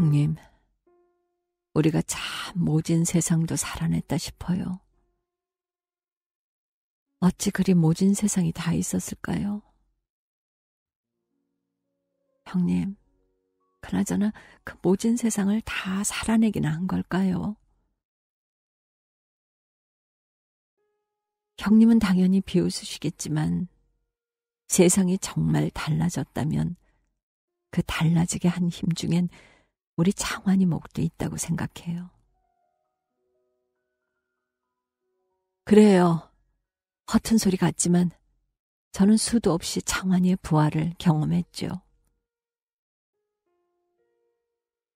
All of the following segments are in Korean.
형님, 우리가 참 모진 세상도 살아냈다 싶어요. 어찌 그리 모진 세상이 다 있었을까요? 형님, 그나저나 그 모진 세상을 다 살아내긴 한 걸까요? 형님은 당연히 비웃으시겠지만 세상이 정말 달라졌다면 그 달라지게 한 힘 중엔 우리 창환이 목도 있다고 생각해요. 그래요. 허튼 소리 같지만 저는 수도 없이 창환이의 부활을 경험했죠.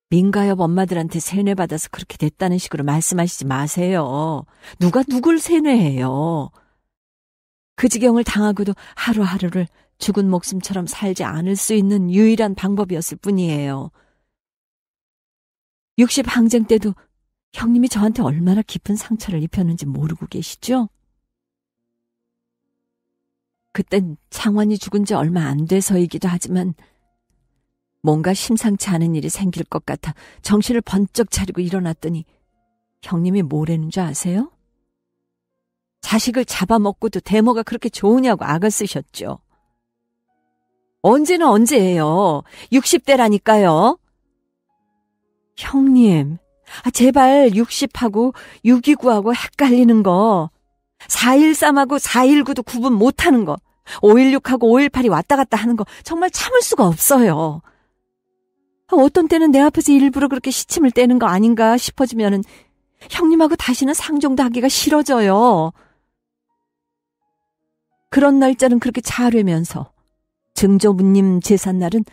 민가협 엄마들한테 세뇌받아서 그렇게 됐다는 식으로 말씀하시지 마세요. 누가 누굴 세뇌해요. 그 지경을 당하고도 하루하루를 죽은 목숨처럼 살지 않을 수 있는 유일한 방법이었을 뿐이에요. 60 항쟁 때도 형님이 저한테 얼마나 깊은 상처를 입혔는지 모르고 계시죠? 그땐 창환이 죽은 지 얼마 안 돼서이기도 하지만 뭔가 심상치 않은 일이 생길 것 같아 정신을 번쩍 차리고 일어났더니 형님이 뭐라는 줄 아세요? 자식을 잡아먹고도 대모가 그렇게 좋으냐고 악을 쓰셨죠. 언제는 언제예요? 60대라니까요. 형님, 제발 60하고 629하고 헷갈리는 거, 413하고 419도 구분 못하는 거, 516하고 518이 왔다 갔다 하는 거 정말 참을 수가 없어요. 어떤 때는 내 앞에서 일부러 그렇게 시침을 떼는 거 아닌가 싶어지면은 형님하고 다시는 상종도 하기가 싫어져요. 그런 날짜는 그렇게 잘하면서 증조부님 제삿날은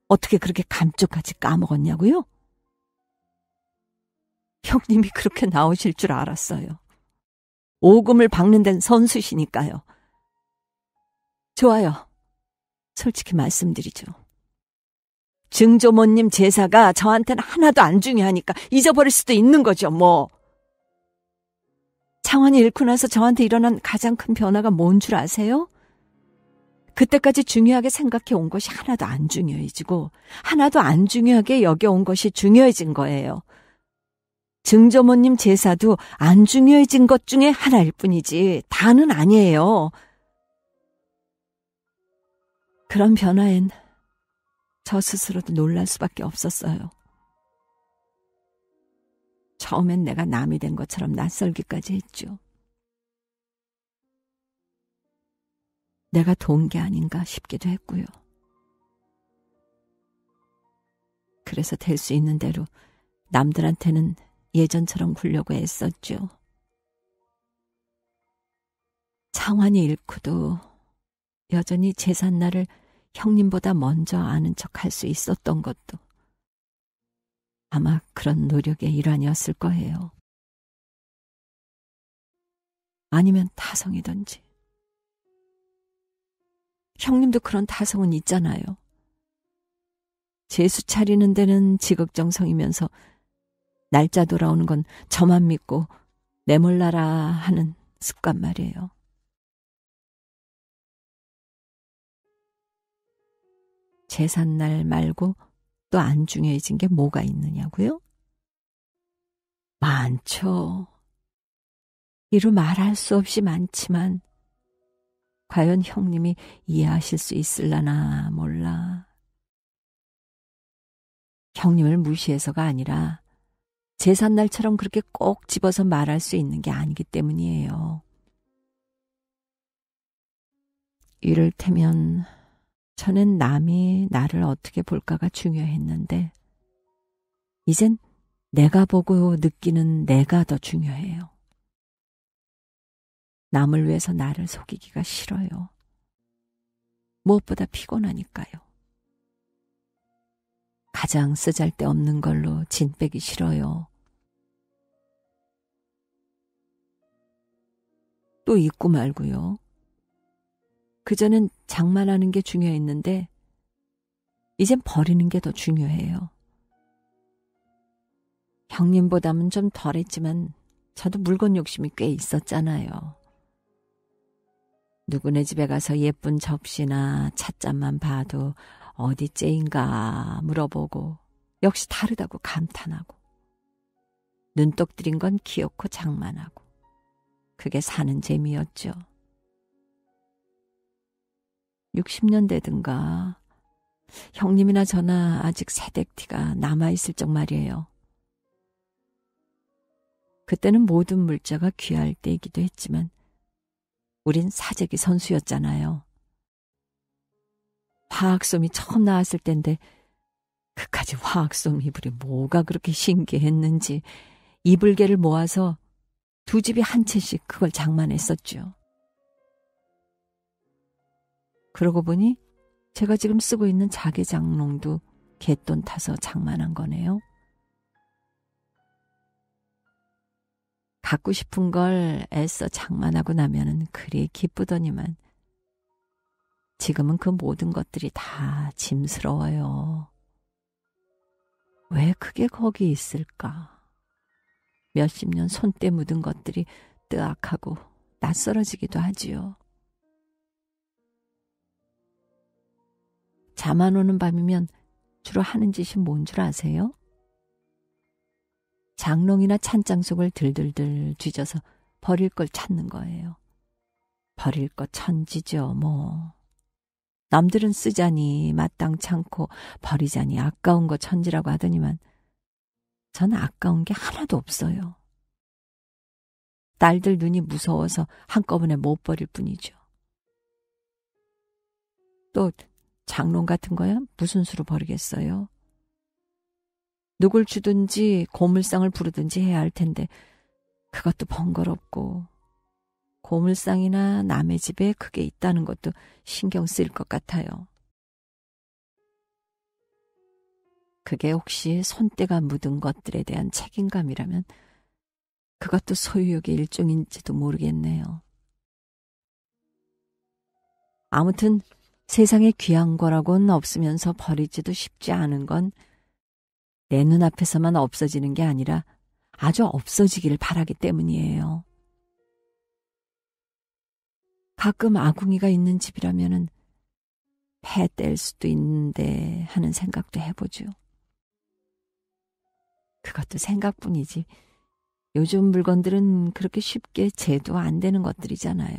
어떻게 그렇게 감쪽같이 까먹었냐고요? 형님이 그렇게 나오실 줄 알았어요. 오금을 박는 데는 선수시니까요. 좋아요. 솔직히 말씀드리죠. 증조모님 제사가 저한테는 하나도 안 중요하니까 잊어버릴 수도 있는 거죠, 뭐. 창환이 잃고 나서 저한테 일어난 가장 큰 변화가 뭔 줄 아세요? 그때까지 중요하게 생각해 온 것이 하나도 안 중요해지고 하나도 안 중요하게 여겨온 것이 중요해진 거예요. 증조모님 제사도 안 중요해진 것 중에 하나일 뿐이지 다는 아니에요. 그런 변화엔 저 스스로도 놀랄 수밖에 없었어요. 처음엔 내가 남이 된 것처럼 낯설기까지 했죠. 내가 도운 게 아닌가 싶기도 했고요. 그래서 될 수 있는 대로 남들한테는 예전처럼 굴려고 애썼죠. 창환이 잃고도 여전히 제삿날을 형님보다 먼저 아는 척 할 수 있었던 것도 아마 그런 노력의 일환이었을 거예요. 아니면 타성이든지. 형님도 그런 타성은 있잖아요. 제수 차리는 데는 지극정성이면서 날짜 돌아오는 건 저만 믿고 내몰라라 하는 습관 말이에요. 제삿날 말고 또 안 중요해진 게 뭐가 있느냐고요? 많죠. 이루 말할 수 없이 많지만 과연 형님이 이해하실 수 있을라나 몰라. 형님을 무시해서가 아니라 제삿날처럼 그렇게 꼭 집어서 말할 수 있는 게 아니기 때문이에요. 이를테면 전엔 남이 나를 어떻게 볼까가 중요했는데 이젠 내가 보고 느끼는 내가 더 중요해요. 남을 위해서 나를 속이기가 싫어요. 무엇보다 피곤하니까요. 가장 쓰잘데없는 걸로 진 빼기 싫어요. 또 잊고 말고요. 그전엔 장만하는 게 중요했는데 이젠 버리는 게 더 중요해요. 형님보다는 좀 덜했지만 저도 물건 욕심이 꽤 있었잖아요. 누구네 집에 가서 예쁜 접시나 찻잔만 봐도 어디째인가 물어보고 역시 다르다고 감탄하고 눈독 들인 건 귀엽고 장만하고 그게 사는 재미였죠. 60년 되든가 형님이나 저나 아직 새댁티가 남아있을 적 말이에요. 그때는 모든 물자가 귀할 때이기도 했지만 우린 사재기 선수였잖아요. 화학솜이 처음 나왔을 땐데 그까지 화학솜 이불이 뭐가 그렇게 신기했는지 이불개를 모아서 두 집이 한 채씩 그걸 장만했었죠. 그러고 보니 제가 지금 쓰고 있는 자개장롱도 갯돈 타서 장만한 거네요. 갖고 싶은 걸 애써 장만하고 나면은 그리 기쁘더니만 지금은 그 모든 것들이 다 짐스러워요. 왜 그게 거기 있을까? 몇십 년 손때 묻은 것들이 뜨악하고 낯설어지기도 하지요. 잠 안 오는 밤이면 주로 하는 짓이 뭔 줄 아세요? 장롱이나 찬장 속을 들들들 뒤져서 버릴 걸 찾는 거예요. 버릴 것 천지죠, 뭐. 남들은 쓰자니 마땅치 않고 버리자니 아까운 거 천지라고 하더니만 전 아까운 게 하나도 없어요. 딸들 눈이 무서워서 한꺼번에 못 버릴 뿐이죠. 또 장롱 같은 거야 무슨 수로 버리겠어요? 누굴 주든지 고물상을 부르든지 해야 할 텐데 그것도 번거롭고 고물상이나 남의 집에 그게 있다는 것도 신경 쓰일 것 같아요. 그게 혹시 손때가 묻은 것들에 대한 책임감이라면 그것도 소유욕의 일종인지도 모르겠네요. 아무튼 세상에 귀한 거라고는 없으면서 버리지도 쉽지 않은 건 내 눈앞에서만 없어지는 게 아니라 아주 없어지기를 바라기 때문이에요. 가끔 아궁이가 있는 집이라면은 폐 뗄 수도 있는데 하는 생각도 해보죠. 그것도 생각뿐이지 요즘 물건들은 그렇게 쉽게 제도 안 되는 것들이잖아요.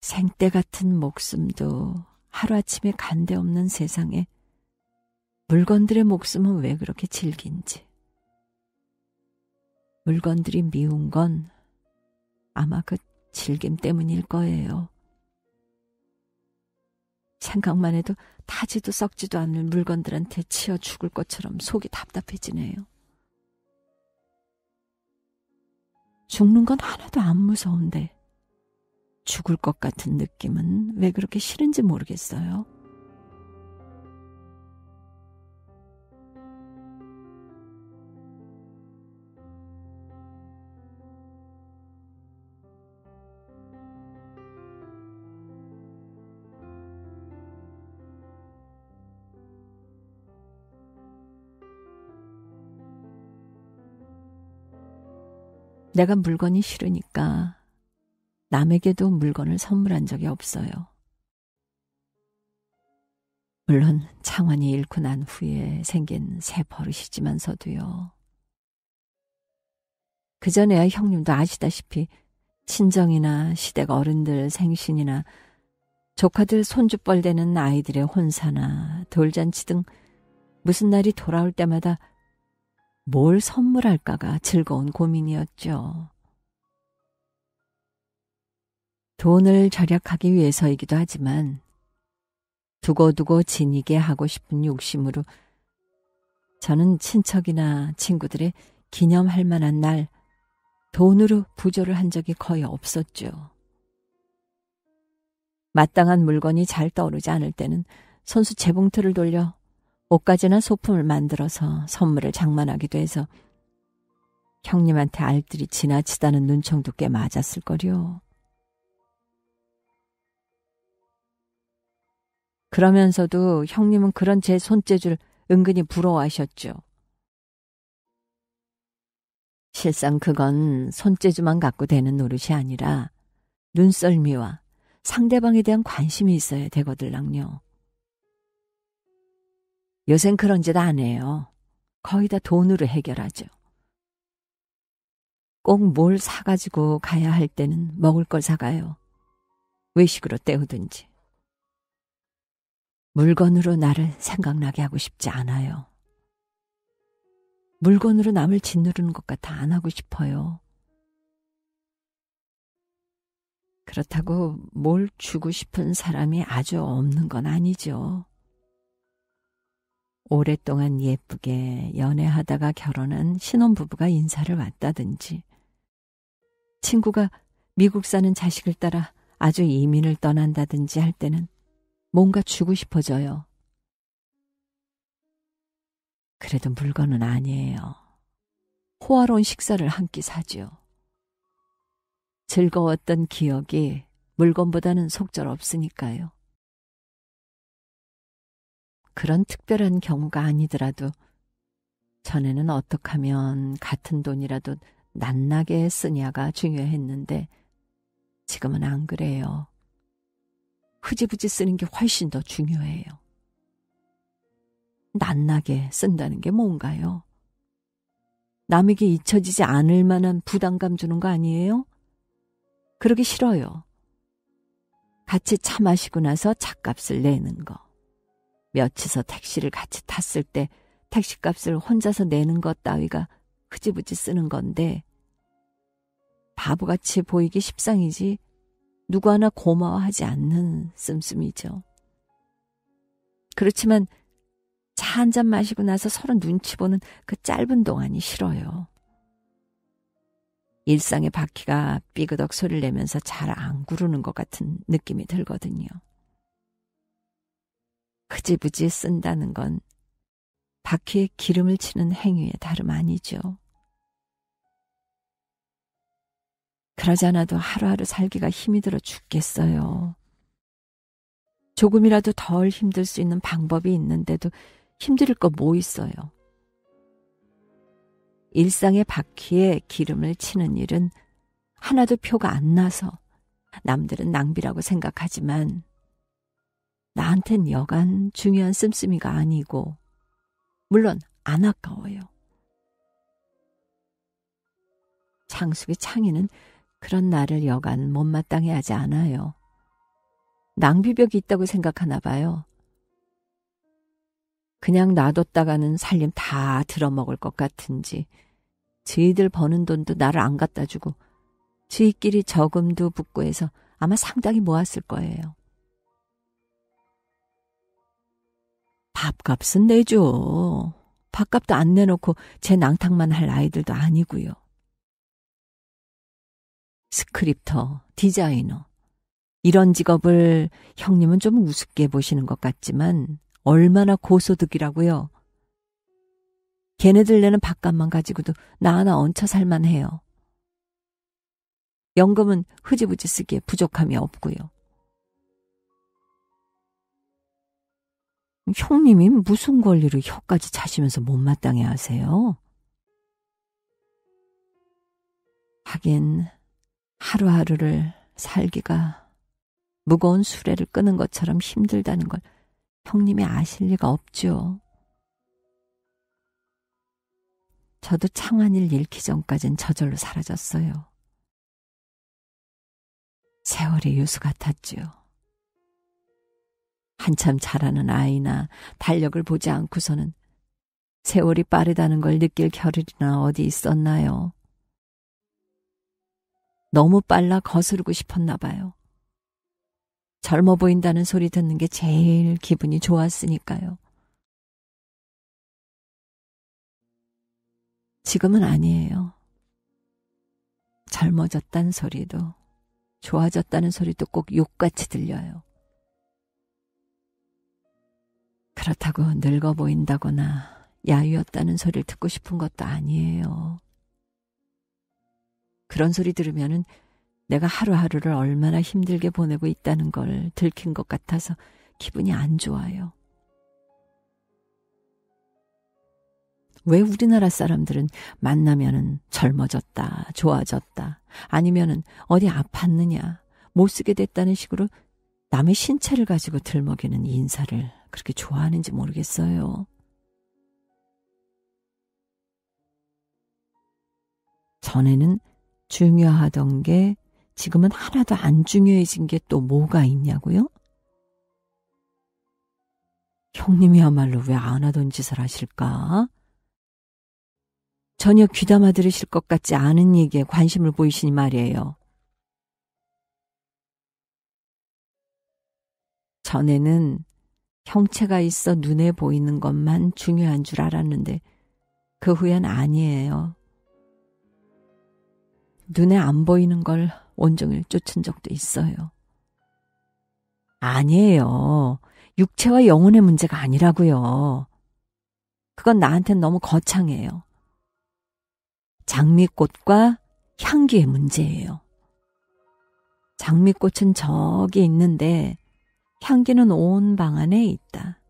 생때 같은 목숨도 하루아침에 간데 없는 세상에 물건들의 목숨은 왜 그렇게 질긴지. 물건들이 미운 건 아마 그 질김 때문일 거예요. 생각만 해도 타지도 썩지도 않을 물건들한테 치여 죽을 것처럼 속이 답답해지네요. 죽는 건 하나도 안 무서운데 죽을 것 같은 느낌은 왜 그렇게 싫은지 모르겠어요. 내가 물건이 싫으니까 남에게도 물건을 선물한 적이 없어요. 물론 창원이 잃고 난 후에 생긴 새 버릇이지만서도요. 그전에야 형님도 아시다시피 친정이나 시댁 어른들 생신이나 조카들 손주뻘 되는 아이들의 혼사나 돌잔치 등 무슨 날이 돌아올 때마다 뭘 선물할까가 즐거운 고민이었죠. 돈을 절약하기 위해서이기도 하지만 두고두고 지니게 하고 싶은 욕심으로 저는 친척이나 친구들의 기념할 만한 날 돈으로 부조를 한 적이 거의 없었죠. 마땅한 물건이 잘 떠오르지 않을 때는 손수 재봉틀을 돌려 옷가지나 소품을 만들어서 선물을 장만하기도 해서 형님한테 알뜰히 지나치다는 눈총도 꽤 맞았을 거요. 그러면서도 형님은 그런 제 손재주를 은근히 부러워하셨죠. 실상 그건 손재주만 갖고 되는 노릇이 아니라 눈썰미와 상대방에 대한 관심이 있어야 되거들랑요. 요샌 그런 짓 안 해요. 거의 다 돈으로 해결하죠. 꼭 뭘 사가지고 가야 할 때는 먹을 걸 사가요. 외식으로 때우든지. 물건으로 나를 생각나게 하고 싶지 않아요. 물건으로 남을 짓누르는 것 같아 안 하고 싶어요. 그렇다고 뭘 주고 싶은 사람이 아주 없는 건 아니죠. 오랫동안 예쁘게 연애하다가 결혼한 신혼부부가 인사를 왔다든지, 친구가 미국 사는 자식을 따라 아주 이민을 떠난다든지 할 때는 뭔가 주고 싶어져요. 그래도 물건은 아니에요. 호화로운 식사를 한 끼 사죠. 즐거웠던 기억이 물건보다는 속절없으니까요. 그런 특별한 경우가 아니더라도 전에는 어떻게 하면 같은 돈이라도 낱나게 쓰냐가 중요했는데 지금은 안 그래요. 흐지부지 쓰는 게 훨씬 더 중요해요. 낱나게 쓴다는 게 뭔가요? 남에게 잊혀지지 않을 만한 부담감 주는 거 아니에요? 그러기 싫어요. 같이 차 마시고 나서 차값을 내는 거. 며치서 택시를 같이 탔을 때 택시값을 혼자서 내는 것 따위가 흐지부지 쓰는 건데 바보같이 보이기 십상이지 누구 하나 고마워하지 않는 씀씀이죠. 그렇지만 차 한 잔 마시고 나서 서로 눈치 보는 그 짧은 동안이 싫어요. 일상의 바퀴가 삐그덕 소리를 내면서 잘 안 구르는 것 같은 느낌이 들거든요. 흐지부지 쓴다는 건 바퀴에 기름을 치는 행위에 다름 아니죠. 그러지 않아도 하루하루 살기가 힘이 들어 죽겠어요. 조금이라도 덜 힘들 수 있는 방법이 있는데도 힘들 거 뭐 있어요. 일상의 바퀴에 기름을 치는 일은 하나도 표가 안 나서 남들은 낭비라고 생각하지만 나한텐 여간 중요한 씀씀이가 아니고 물론 안 아까워요. 창숙이 창의는 그런 나를 여간 못마땅해 하지 않아요. 낭비벽이 있다고 생각하나 봐요. 그냥 놔뒀다가는 살림 다 들어먹을 것 같은지 저희들 버는 돈도 나를 안 갖다 주고 저희끼리 저금도 붓고 해서 아마 상당히 모았을 거예요. 밥값은 내죠. 밥값도 안 내놓고 제 낭탕만 할 아이들도 아니고요. 스크립터, 디자이너 이런 직업을 형님은 좀 우습게 보시는 것 같지만 얼마나 고소득이라고요. 걔네들 내는 밥값만 가지고도 나 하나 얹혀 살만해요. 연금은 흐지부지 쓰기에 부족함이 없고요. 형님이 무슨 권리로 혀까지 차시면서 못마땅해 하세요? 하긴 하루하루를 살기가 무거운 수레를 끄는 것처럼 힘들다는 걸 형님이 아실 리가 없죠. 저도 창환일 잃기 전까진 저절로 사라졌어요. 세월의 유수 같았죠. 한참 자라는 아이나 달력을 보지 않고서는 세월이 빠르다는 걸 느낄 겨를이나 어디 있었나요? 너무 빨라 거스르고 싶었나 봐요. 젊어 보인다는 소리 듣는 게 제일 기분이 좋았으니까요. 지금은 아니에요. 젊어졌다는 소리도 좋아졌다는 소리도 꼭 욕같이 들려요. 그렇다고 늙어 보인다거나 야유었다는 소리를 듣고 싶은 것도 아니에요. 그런 소리 들으면은 내가 하루하루를 얼마나 힘들게 보내고 있다는 걸 들킨 것 같아서 기분이 안 좋아요. 왜 우리나라 사람들은 만나면은 젊어졌다, 좋아졌다, 아니면은 어디 아팠느냐, 못 쓰게 됐다는 식으로 남의 신체를 가지고 들먹이는 인사를 그렇게 좋아하는지 모르겠어요. 전에는 중요하던 게 지금은 하나도 안 중요해진 게 또 뭐가 있냐고요? 형님이야말로 왜 안 하던 짓을 하실까? 전혀 귀담아 들으실 것 같지 않은 얘기에 관심을 보이시니 말이에요. 전에는 형체가 있어 눈에 보이는 것만 중요한 줄 알았는데 그 후엔 아니에요. 눈에 안 보이는 걸 온종일 쫓은 적도 있어요. 아니에요. 육체와 영혼의 문제가 아니라고요. 그건 나한텐 너무 거창해요. 장미꽃과 향기의 문제예요. 장미꽃은 저기 있는데 향기는 온 방 안에 있다.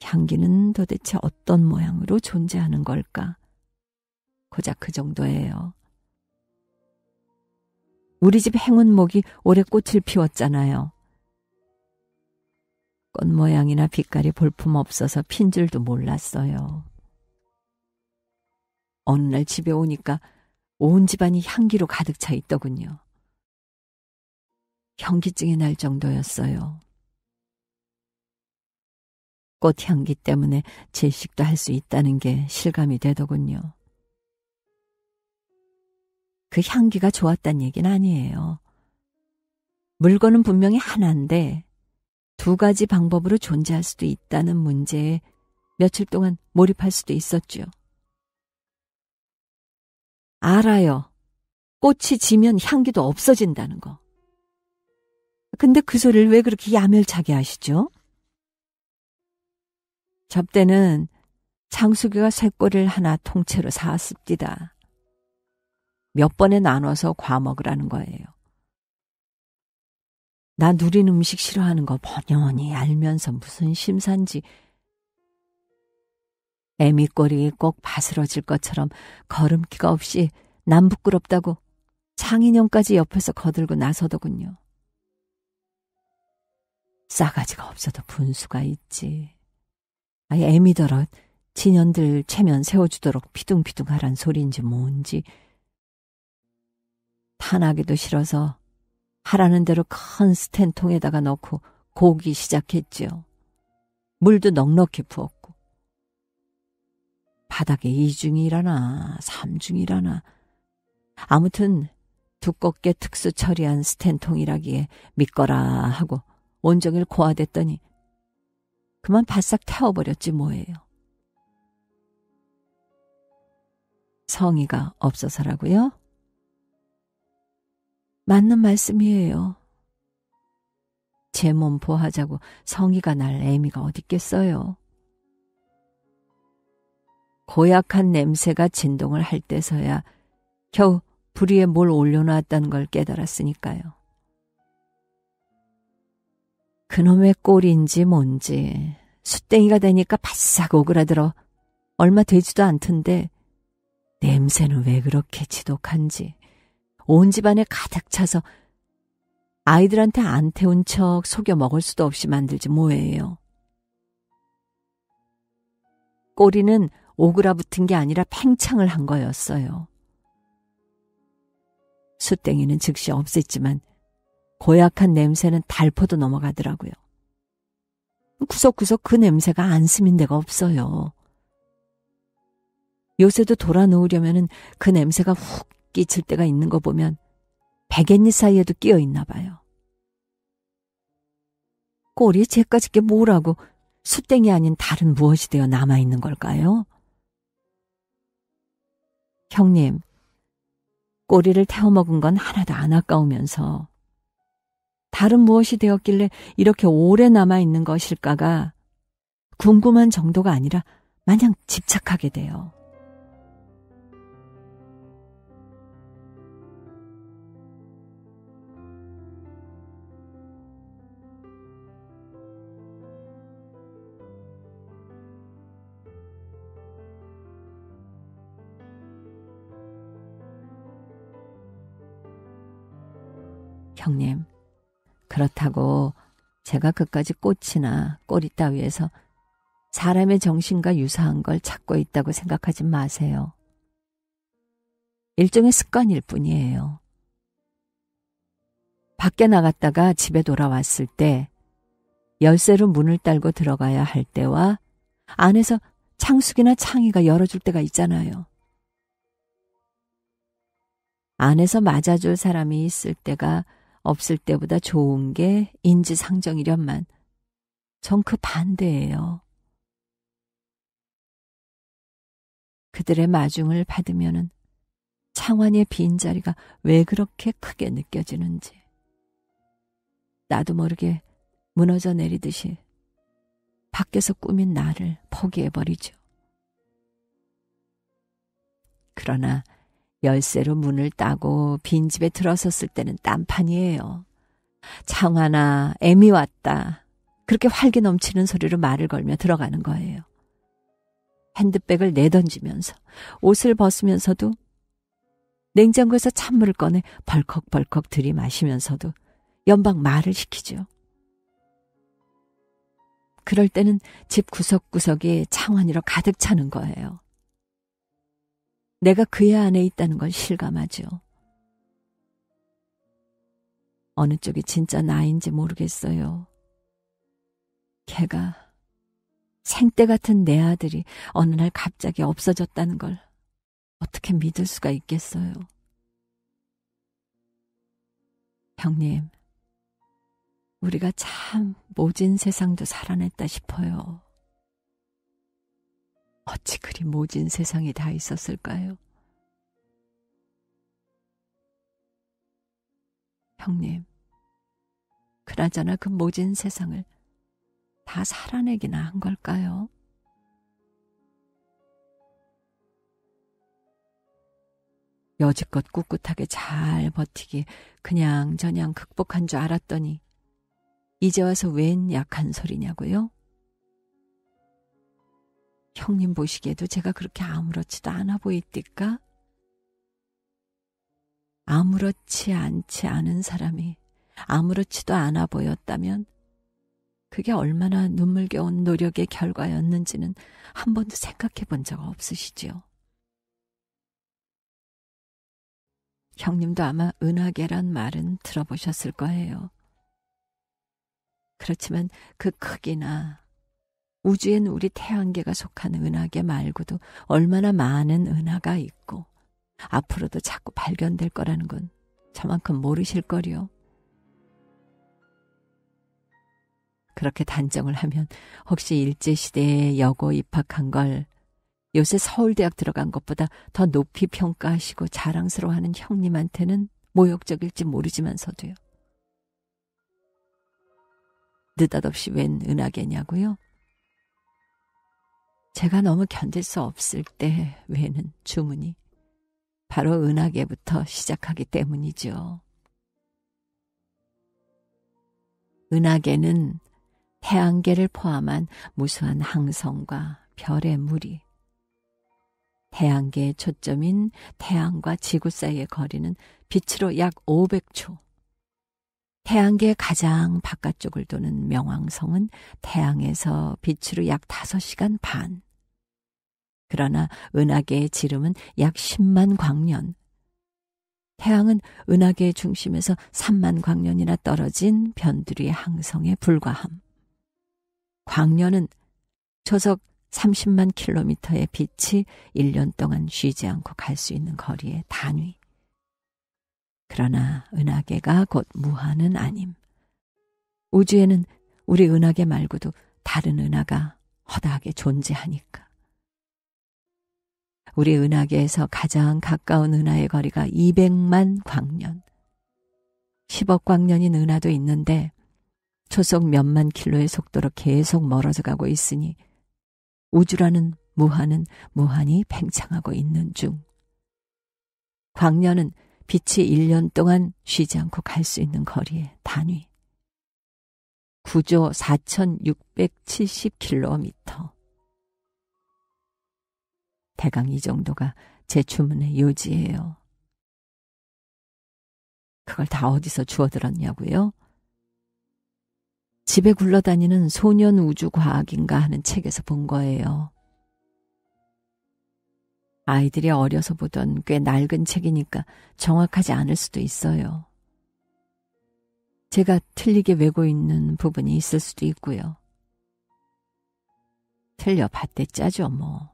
향기는 도대체 어떤 모양으로 존재하는 걸까? 고작 그 정도예요. 우리 집 행운목이 올해 꽃을 피웠잖아요. 꽃 모양이나 빛깔이 볼품 없어서 핀 줄도 몰랐어요. 어느 날 집에 오니까 온 집안이 향기로 가득 차 있더군요. 현기증이 날 정도였어요. 꽃향기 때문에 질식도 할 수 있다는 게 실감이 되더군요. 그 향기가 좋았단 얘기는 아니에요. 물건은 분명히 하나인데 두 가지 방법으로 존재할 수도 있다는 문제에 며칠 동안 몰입할 수도 있었죠. 알아요. 꽃이 지면 향기도 없어진다는 거. 근데 그 소리를 왜 그렇게 야멸차게 하시죠? 접대는 장수기가 쇳골을 하나 통째로 사왔습니다. 몇 번에 나눠서 과먹으라는 거예요. 나 누린 음식 싫어하는 거 번연히 알면서 무슨 심산지. 애미꼬리 꼭 바스러질 것처럼 걸음기가 없이 남 부끄럽다고 장인형까지 옆에서 거들고 나서더군요. 싸가지가 없어도 분수가 있지. 아예 애미더러 진연들 체면 세워주도록 피둥피둥하란 소리인지 뭔지. 탄하기도 싫어서 하라는 대로 큰 스텐통에다가 넣고 고기 시작했지요. 물도 넉넉히 부었고. 바닥에 2중이라나 3중이라나 아무튼 두껍게 특수 처리한 스텐통이라기에 믿거라 하고 온종일 고아댔더니 그만 바싹 태워버렸지 뭐예요. 성의가 없어서라고요? 맞는 말씀이에요. 제 몸 보하자고 성의가 날 애미가 어딨겠어요. 고약한 냄새가 진동을 할 때서야 겨우 불 위에 뭘 올려놨다는 걸 깨달았으니까요. 그놈의 꼴인지 뭔지 숫땡이가 되니까 바싹 오그라들어 얼마 되지도 않던데 냄새는 왜 그렇게 지독한지 온 집안에 가득 차서 아이들한테 안 태운 척 속여 먹을 수도 없이 만들지 뭐예요. 꼬리는 오그라붙은 게 아니라 팽창을 한 거였어요. 숫땡이는 즉시 없앴지만 고약한 냄새는 달포도 넘어가더라고요. 구석구석 그 냄새가 안 스민 데가 없어요. 요새도 돌아 누우려면 그 냄새가 훅 끼칠 때가 있는 거 보면 베갯잎 사이에도 끼어 있나 봐요. 꼬리에 쟤까짓 게 뭐라고 숫땡이 아닌 다른 무엇이 되어 남아있는 걸까요? 형님, 꼬리를 태워먹은 건 하나도 안 아까우면서 다른 무엇이 되었길래 이렇게 오래 남아있는 것일까가 궁금한 정도가 아니라 마냥 집착하게 돼요. 형님, 그렇다고 제가 그까지 꽃이나 꼬리 따위에서 사람의 정신과 유사한 걸 찾고 있다고 생각하지 마세요. 일종의 습관일 뿐이에요. 밖에 나갔다가 집에 돌아왔을 때 열쇠로 문을 딸고 들어가야 할 때와 안에서 창숙이나 창희가 열어줄 때가 있잖아요. 안에서 맞아줄 사람이 있을 때가 없을 때보다 좋은 게 인지상정이련만 전 그 반대예요. 그들의 마중을 받으면은 창환이의 빈자리가 왜 그렇게 크게 느껴지는지 나도 모르게 무너져 내리듯이 밖에서 꾸민 나를 포기해버리죠. 그러나 열쇠로 문을 따고 빈집에 들어섰을 때는 딴판이에요. 창환아, 애미 왔다. 그렇게 활기 넘치는 소리로 말을 걸며 들어가는 거예요. 핸드백을 내던지면서 옷을 벗으면서도 냉장고에서 찬물을 꺼내 벌컥벌컥 들이마시면서도 연방 말을 시키죠. 그럴 때는 집 구석구석이 창환이로 가득 차는 거예요. 내가 그의 안에 있다는 걸 실감하죠. 어느 쪽이 진짜 나인지 모르겠어요. 걔가 생때 같은 내 아들이 어느 날 갑자기 없어졌다는 걸 어떻게 믿을 수가 있겠어요. 형님, 우리가 참 모진 세상도 살아냈다 싶어요. 어찌 그리 모진 세상이 다 있었을까요? 형님, 그나저나 그 모진 세상을 다 살아내기나 한 걸까요? 여지껏 꿋꿋하게 잘 버티기 그냥저냥 극복한 줄 알았더니 이제 와서 웬 약한 소리냐고요? 형님 보시기에도 제가 그렇게 아무렇지도 않아 보이띠까? 아무렇지 않지 않은 사람이 아무렇지도 않아 보였다면 그게 얼마나 눈물겨운 노력의 결과였는지는 한 번도 생각해 본 적 없으시지요? 형님도 아마 은하계란 말은 들어보셨을 거예요. 그렇지만 그 크기나 우주엔 우리 태양계가 속한 은하계 말고도 얼마나 많은 은하가 있고 앞으로도 자꾸 발견될 거라는 건 저만큼 모르실 거리요. 그렇게 단정을 하면 혹시 일제시대에 여고 입학한 걸 요새 서울대학 들어간 것보다 더 높이 평가하시고 자랑스러워하는 형님한테는 모욕적일지 모르지만서도요. 느닷없이 웬 은하계냐고요? 제가 너무 견딜 수 없을 때 외는 주문이 바로 은하계부터 시작하기 때문이죠. 은하계는 태양계를 포함한 무수한 항성과 별의 무리, 태양계의 초점인 태양과 지구 사이의 거리는 빛으로 약 500초, 태양계의 가장 바깥쪽을 도는 명왕성은 태양에서 빛으로 약 5시간 반, 그러나 은하계의 지름은 약 10만 광년, 태양은 은하계의 중심에서 3만 광년이나 떨어진 변두리의 항성에 불과함. 광년은 초속 30만 킬로미터의 빛이 1년 동안 쉬지 않고 갈 수 있는 거리의 단위. 그러나 은하계가 곧 무한은 아님. 우주에는 우리 은하계 말고도 다른 은하가 허다하게 존재하니까. 우리 은하계에서 가장 가까운 은하의 거리가 200만 광년. 10억 광년인 은하도 있는데 초속 몇만 킬로의 속도로 계속 멀어져 가고 있으니 우주라는 무한은 무한히 팽창하고 있는 중. 광년은 빛이 1년 동안 쉬지 않고 갈 수 있는 거리의 단위. 9조 4,670km. 대강 이 정도가 제 주문의 요지예요. 그걸 다 어디서 주워들었냐고요? 집에 굴러다니는 소년 우주과학인가 하는 책에서 본 거예요. 아이들이 어려서 보던 꽤 낡은 책이니까 정확하지 않을 수도 있어요. 제가 틀리게 외고 있는 부분이 있을 수도 있고요. 틀려봤대 짜죠 뭐.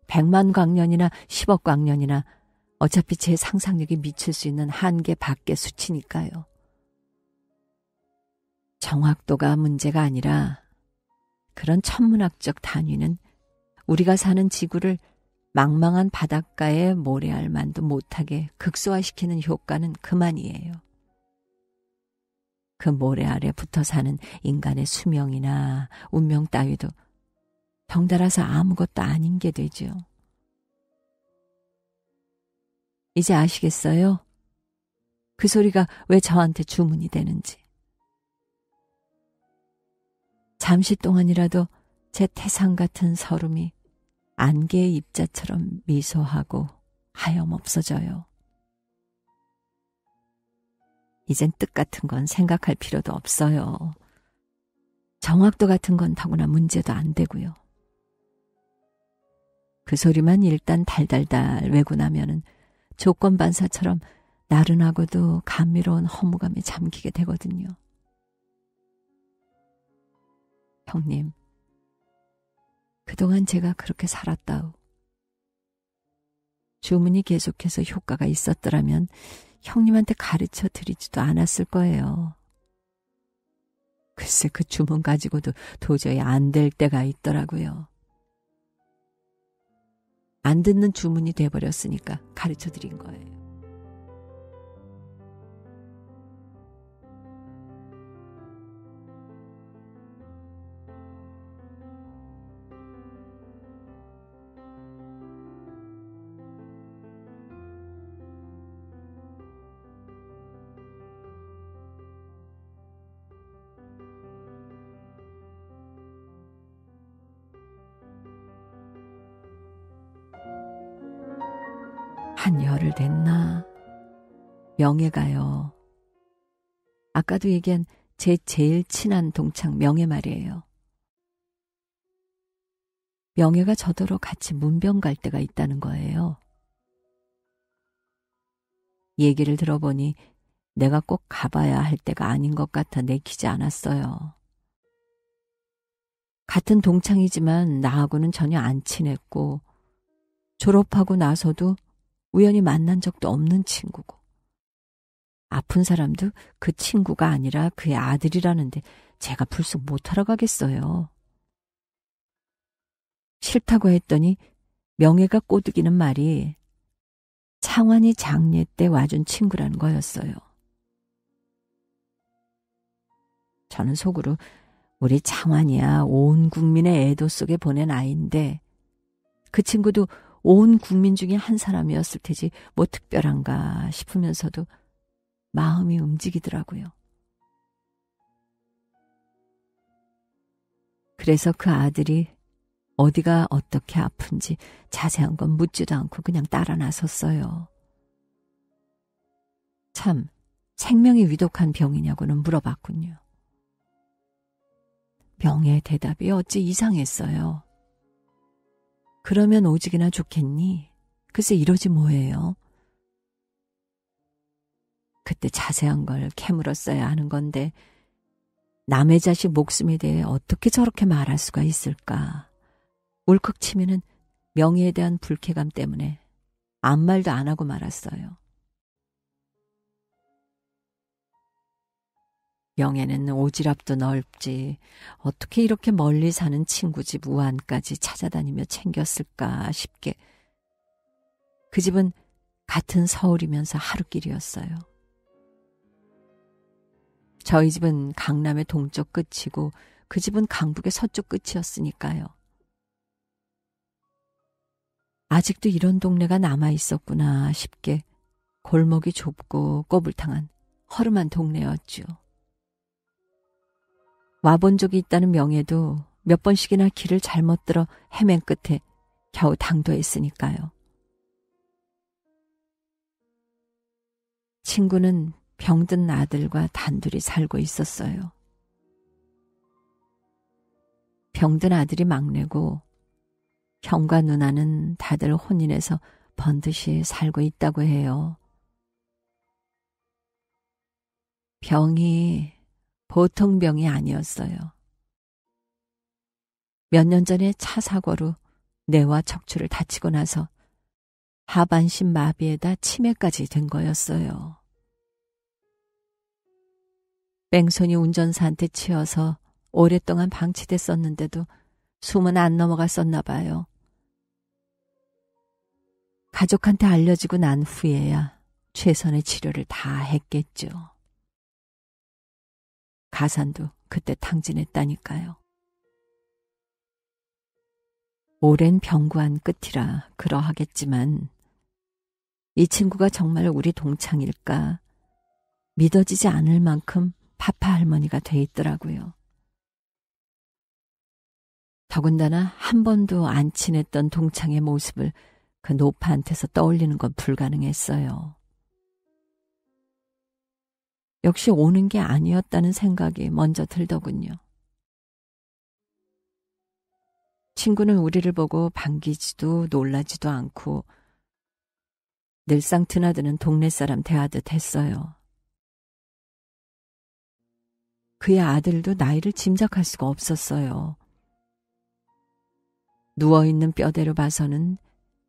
100만 광년이나 10억 광년이나 어차피 제 상상력이 미칠 수 있는 한계 밖의 수치니까요. 정확도가 문제가 아니라 그런 천문학적 단위는 우리가 사는 지구를 망망한 바닷가에 모래알만도 못하게 극소화시키는 효과는 그만이에요. 그 모래 아래 붙어 사는 인간의 수명이나 운명 따위도 덩달아서 아무것도 아닌 게 되죠. 이제 아시겠어요? 그 소리가 왜 저한테 주문이 되는지. 잠시 동안이라도 제 태상 같은 서름이 안개의 입자처럼 미소하고 하염없어져요. 이젠 뜻 같은 건 생각할 필요도 없어요. 정확도 같은 건 더구나 문제도 안 되고요. 그 소리만 일단 달달달 외고 나면은 조건반사처럼 나른하고도 감미로운 허무감에 잠기게 되거든요. 형님, 그동안 제가 그렇게 살았다오. 주문이 계속해서 효과가 있었더라면 형님한테 가르쳐 드리지도 않았을 거예요. 글쎄 그 주문 가지고도 도저히 안 될 때가 있더라고요. 안 듣는 주문이 돼버렸으니까 가르쳐 드린 거예요. 한 열흘 됐나? 명예가요. 아까도 얘기한 제 제일 친한 동창 명예 말이에요. 명예가 저더러 같이 문병 갈 때가 있다는 거예요. 얘기를 들어보니 내가 꼭 가봐야 할 때가 아닌 것 같아 내키지 않았어요. 같은 동창이지만 나하고는 전혀 안 친했고 졸업하고 나서도 우연히 만난 적도 없는 친구고 아픈 사람도 그 친구가 아니라 그의 아들이라는데 제가 불쑥 못하러 가겠어요. 싫다고 했더니 명예가 꼬드기는 말이 창환이 장례 때 와준 친구라는 거였어요. 저는 속으로 우리 창환이야 온 국민의 애도 속에 보낸 아이인데 그 친구도 온 국민 중에 한 사람이었을 테지 뭐 특별한가 싶으면서도 마음이 움직이더라고요. 그래서 그 아들이 어디가 어떻게 아픈지 자세한 건 묻지도 않고 그냥 따라 나섰어요. 참 생명이 위독한 병이냐고는 물어봤군요. 명예의 대답이 어찌 이상했어요. 그러면 오직이나 좋겠니? 글쎄 이러지 뭐예요. 그때 자세한 걸 캐물었어야 하는 건데 남의 자식 목숨에 대해 어떻게 저렇게 말할 수가 있을까. 울컥 치면은 명예에 대한 불쾌감 때문에 아무 말도 안 하고 말았어요. 명예는 오지랖도 넓지 어떻게 이렇게 멀리 사는 친구 집 우안까지 찾아다니며 챙겼을까 싶게. 그 집은 같은 서울이면서 하루길이었어요. 저희 집은 강남의 동쪽 끝이고 그 집은 강북의 서쪽 끝이었으니까요. 아직도 이런 동네가 남아있었구나 싶게 골목이 좁고 꼬불탕한 허름한 동네였죠. 와본 적이 있다는 명예도 몇 번씩이나 길을 잘못 들어 헤맨 끝에 겨우 당도했으니까요. 친구는 병든 아들과 단둘이 살고 있었어요. 병든 아들이 막내고 형과 누나는 다들 혼인해서 번듯이 살고 있다고 해요. 병이 보통 병이 아니었어요. 몇 년 전에 차 사고로 뇌와 척추를 다치고 나서 하반신 마비에다 치매까지 된 거였어요. 뺑소니 운전사한테 치여서 오랫동안 방치됐었는데도 숨은 안 넘어갔었나 봐요. 가족한테 알려지고 난 후에야 최선의 치료를 다 했겠죠. 가산도 그때 탕진했다니까요. 오랜 병구한 끝이라 그러하겠지만 이 친구가 정말 우리 동창일까 믿어지지 않을 만큼 파파 할머니가 돼 있더라고요. 더군다나 한 번도 안 친했던 동창의 모습을 그 노파한테서 떠올리는 건 불가능했어요. 역시 오는 게 아니었다는 생각이 먼저 들더군요. 친구는 우리를 보고 반기지도 놀라지도 않고 늘상 드나드는 동네 사람 대하듯 했어요. 그의 아들도 나이를 짐작할 수가 없었어요. 누워있는 뼈대로 봐서는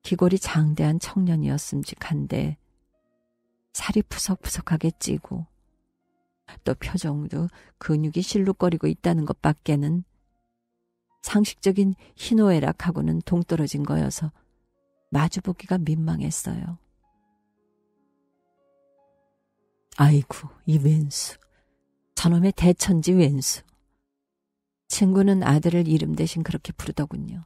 기골이 장대한 청년이었음직한데 살이 푸석푸석하게 찌고 또 표정도 근육이 실룩거리고 있다는 것밖에는 상식적인 희노애락하고는 동떨어진 거여서 마주보기가 민망했어요. 아이고, 이 왼수. 저놈의 대천지 왼수. 친구는 아들을 이름 대신 그렇게 부르더군요.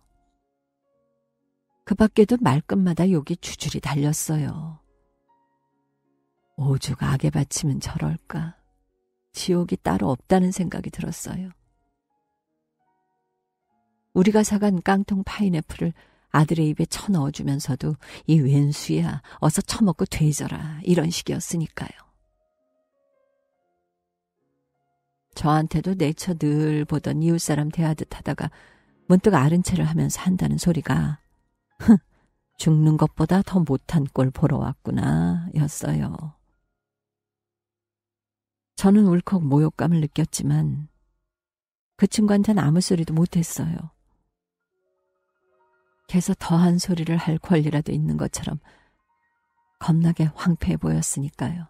그 밖에도 말끝마다 욕이 주줄이 달렸어요. 오죽 악에 바치면 저럴까. 지옥이 따로 없다는 생각이 들었어요. 우리가 사간 깡통 파인애플을 아들의 입에 쳐넣어주면서도 이 왼수야 어서 처먹고 되져라 이런 식이었으니까요. 저한테도 내처 늘 보던 이웃사람 대하듯 하다가 문득 아른 체를 하면서 한다는 소리가 죽는 것보다 더 못한 꼴 보러 왔구나 였어요. 저는 울컥 모욕감을 느꼈지만 그 친구한테는 아무 소리도 못했어요. 계속 더한 소리를 할 권리라도 있는 것처럼 겁나게 황폐해 보였으니까요.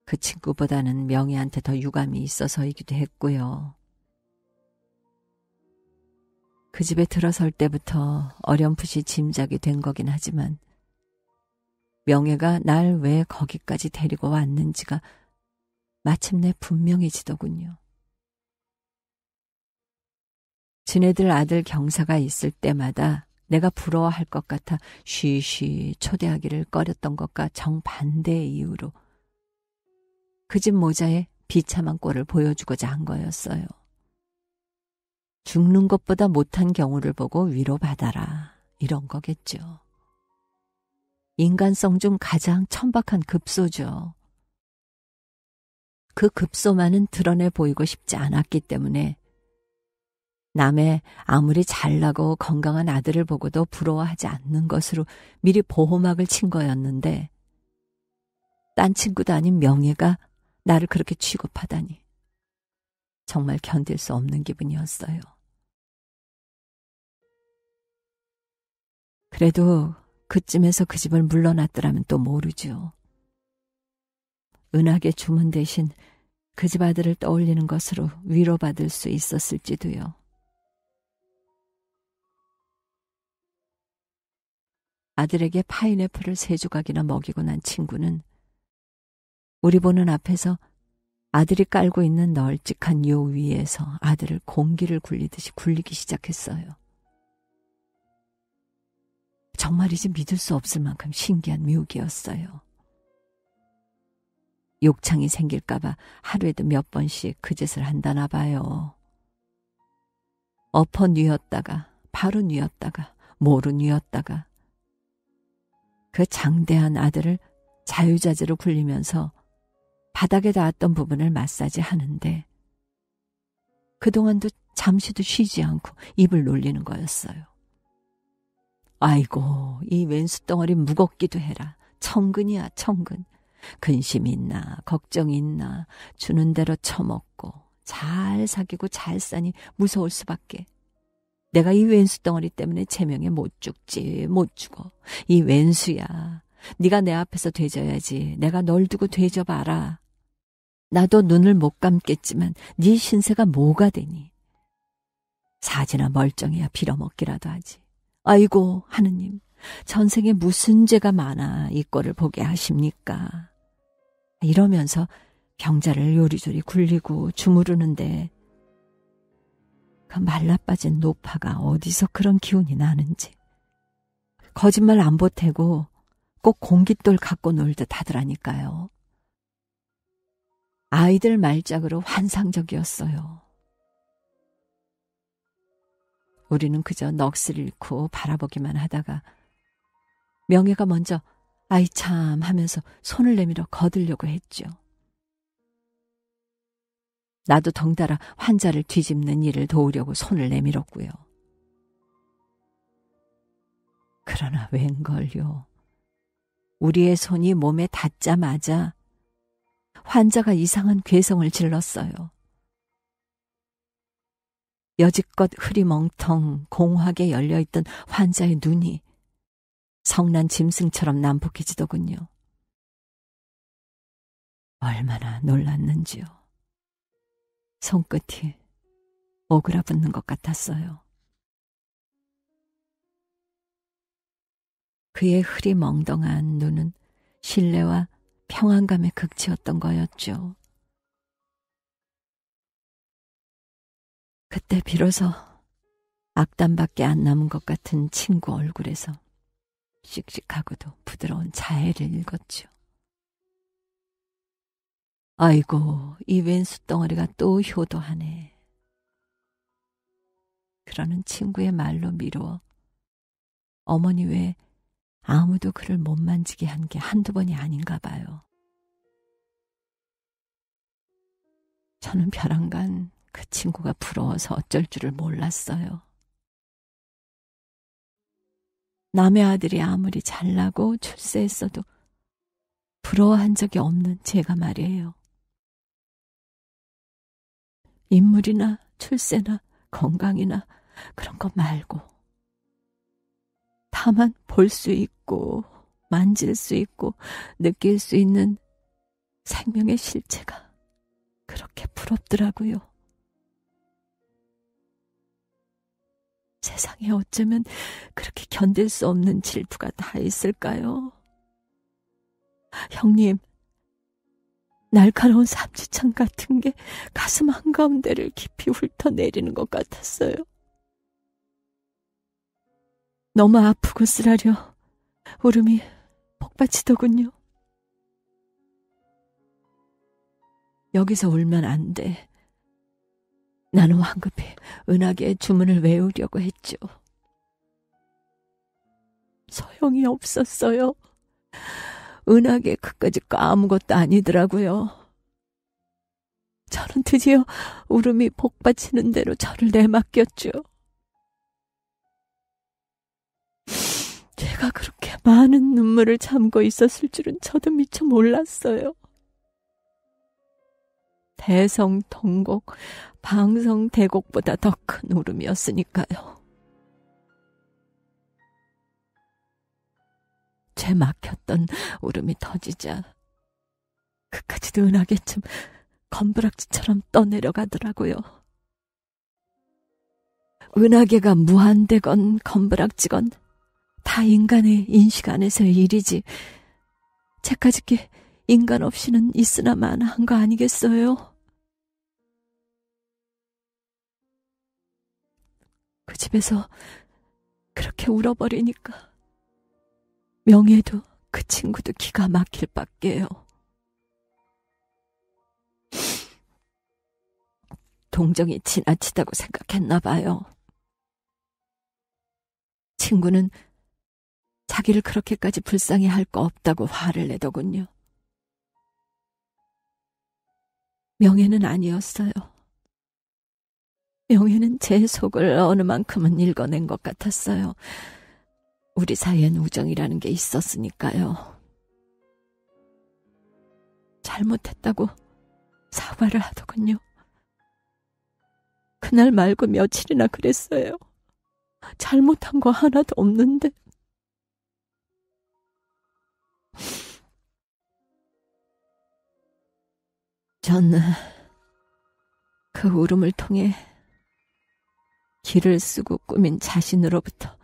그 친구보다는 명희한테 더 유감이 있어서이기도 했고요. 그 집에 들어설 때부터 어렴풋이 짐작이 된 거긴 하지만 명예가 날 왜 거기까지 데리고 왔는지가 마침내 분명해지더군요. 지네들 아들 경사가 있을 때마다 내가 부러워할 것 같아 쉬쉬 초대하기를 꺼렸던 것과 정반대의 이유로 그 집 모자에 비참한 꼴을 보여주고자 한 거였어요. 죽는 것보다 못한 경우를 보고 위로받아라 이런 거겠죠. 인간성 중 가장 천박한 급소죠. 그 급소만은 드러내 보이고 싶지 않았기 때문에 남의 아무리 잘나고 건강한 아들을 보고도 부러워하지 않는 것으로 미리 보호막을 친 거였는데 딴 친구도 아닌 명예가 나를 그렇게 취급하다니 정말 견딜 수 없는 기분이었어요. 그래도 그쯤에서 그 집을 물러났더라면 또 모르죠. 은하계 주문 대신 그 집 아들을 떠올리는 것으로 위로받을 수 있었을지도요. 아들에게 파인애플을 3조각이나 먹이고 난 친구는 우리 보는 앞에서 아들이 깔고 있는 널찍한 요 위에서 아들을 공기를 굴리듯이 굴리기 시작했어요. 정말이지 믿을 수 없을 만큼 신기한 묘기였어요. 욕창이 생길까봐 하루에도 몇 번씩 그 짓을 한다나 봐요. 엎어 뉘었다가 바로 뉘었다가 모로 뉘었다가 그 장대한 아들을 자유자재로 굴리면서 바닥에 닿았던 부분을 마사지 하는데 그동안도 잠시도 쉬지 않고 입을 놀리는 거였어요. 아이고, 이 왼수덩어리 무겁기도 해라. 천근이야, 천근. 근심 있나, 걱정 있나, 주는 대로 처먹고, 잘 사귀고 잘 싸니 무서울 수밖에. 내가 이 왼수덩어리 때문에 제명에 못 죽지, 못 죽어. 이 왼수야. 네가 내 앞에서 되져야지. 내가 널 두고 되져봐라. 나도 눈을 못 감겠지만 네 신세가 뭐가 되니. 사지나 멀쩡해야 빌어먹기라도 하지. 아이고 하느님, 전생에 무슨 죄가 많아 이 꼴을 보게 하십니까. 이러면서 병자를 요리조리 굴리고 주무르는데 그 말라빠진 노파가 어디서 그런 기운이 나는지. 거짓말 안 보태고 꼭 공깃돌 갖고 놀듯 하더라니까요. 아이들 말짝으로 환상적이었어요. 우리는 그저 넋을 잃고 바라보기만 하다가 명예가 먼저 아이 참 하면서 손을 내밀어 거들려고 했죠. 나도 덩달아 환자를 뒤집는 일을 도우려고 손을 내밀었고요. 그러나 웬걸요. 우리의 손이 몸에 닿자마자 환자가 이상한 괴성을 질렀어요. 여지껏 흐리멍텅 공하게 열려있던 환자의 눈이 성난 짐승처럼 난폭해지더군요. 얼마나 놀랐는지요. 손끝이 오그라붙는 것 같았어요. 그의 흐리멍덩한 눈은 신뢰와 평안감의 극치였던 거였죠. 그때 비로소 악담밖에 안 남은 것 같은 친구 얼굴에서 씩씩하고도 부드러운 자애를 읽었죠. 아이고, 이 왼수덩어리가 또 효도하네. 그러는 친구의 말로 미루어 어머니 외에 아무도 그를 못 만지게 한 게 한두 번이 아닌가 봐요. 저는 벼랑간 그 친구가 부러워서 어쩔 줄을 몰랐어요. 남의 아들이 아무리 잘나고 출세했어도 부러워한 적이 없는 제가 말이에요. 인물이나 출세나 건강이나 그런 거 말고 다만 볼 수 있고 만질 수 있고 느낄 수 있는 생명의 실체가 그렇게 부럽더라고요. 세상에 어쩌면 그렇게 견딜 수 없는 질투가 다 있을까요? 형님, 날카로운 삼지창 같은 게 가슴 한가운데를 깊이 훑어내리는 것 같았어요. 너무 아프고 쓰라려 울음이 폭받치더군요. 여기서 울면 안 돼. 나는 황급히 은하계의 주문을 외우려고 했죠. 소용이 없었어요. 은하계 그까짓 거 아무것도 아니더라고요. 저는 드디어 울음이 복받치는 대로 저를 내맡겼죠. 제가 그렇게 많은 눈물을 참고 있었을 줄은 저도 미처 몰랐어요. 대성통곡, 방성대곡보다 더 큰 울음이었으니까요. 죄 막혔던 울음이 터지자 그까지도 은하계쯤 건부락지처럼 떠내려가더라고요. 은하계가 무한대건 건부락지건 다 인간의 인식 안에서의 일이지 제까짓게 인간 없이는 있으나 마나 한 거 아니겠어요? 그 집에서 그렇게 울어버리니까 명예도 그 친구도 기가 막힐 밖에요. 동정이 지나치다고 생각했나 봐요. 친구는 자기를 그렇게까지 불쌍히 할 거 없다고 화를 내더군요. 명예는 아니었어요. 명희는 제 속을 어느 만큼은 읽어낸 것 같았어요. 우리 사이엔 우정이라는 게 있었으니까요. 잘못했다고 사과를 하더군요. 그날 말고 며칠이나 그랬어요. 잘못한 거 하나도 없는데. 저는 그 울음을 통해 길을 쓰고 꾸민 자신으로부터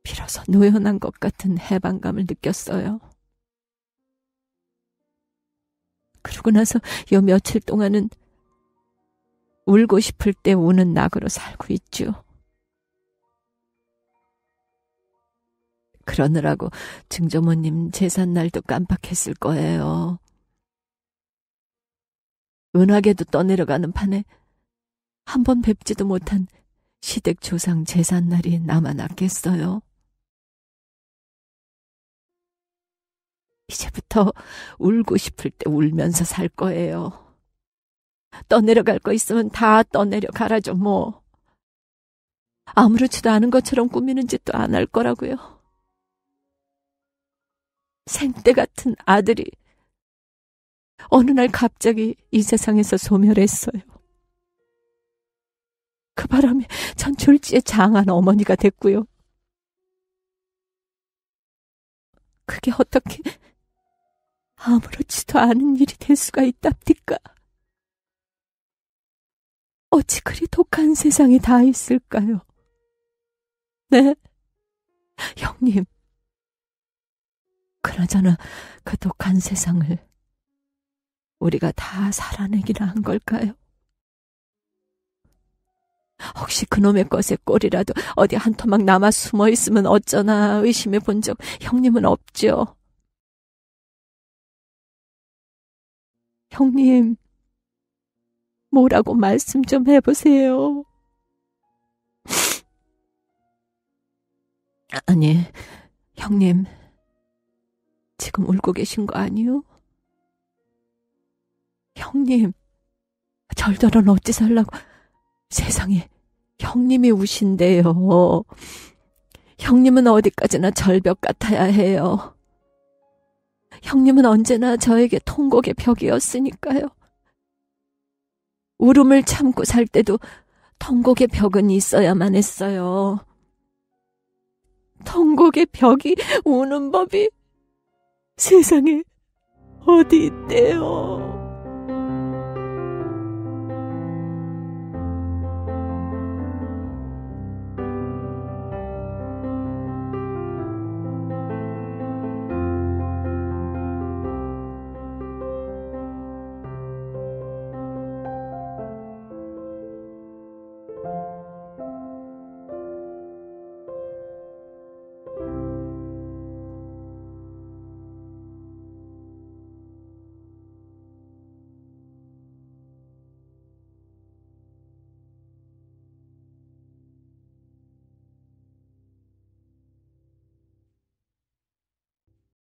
비로소 노연한 것 같은 해방감을 느꼈어요. 그러고 나서 요 며칠 동안은 울고 싶을 때 우는 낙으로 살고 있죠. 그러느라고 증조모님 제삿날도 깜빡했을 거예요. 은하계도 떠내려가는 판에 한 번 뵙지도 못한 시댁 조상 제삿날이 남아났겠어요. 이제부터 울고 싶을 때 울면서 살 거예요. 떠내려갈 거 있으면 다 떠내려가라죠, 뭐. 아무렇지도 않은 것처럼 꾸미는 짓도 안 할 거라고요. 생때 같은 아들이 어느 날 갑자기 이 세상에서 소멸했어요. 그 바람에 전 졸지에 장한 어머니가 됐고요. 그게 어떻게 아무렇지도 않은 일이 될 수가 있답니까? 어찌 그리 독한 세상이 다 있을까요? 네, 형님. 그나저나 그 독한 세상을 우리가 다 살아내기나 한 걸까요? 혹시 그놈의 것에 꼴이라도 어디 한 토막 남아 숨어있으면 어쩌나 의심해 본 적 형님은 없죠? 형님, 뭐라고 말씀 좀 해보세요. 아니, 형님, 지금 울고 계신 거 아니요? 형님, 절더러 어찌 살라고. 세상에, 형님이 우신대요. 형님은 어디까지나 절벽 같아야 해요. 형님은 언제나 저에게 통곡의 벽이었으니까요. 울음을 참고 살 때도 통곡의 벽은 있어야만 했어요. 통곡의 벽이 우는 법이 세상에 어디 있대요.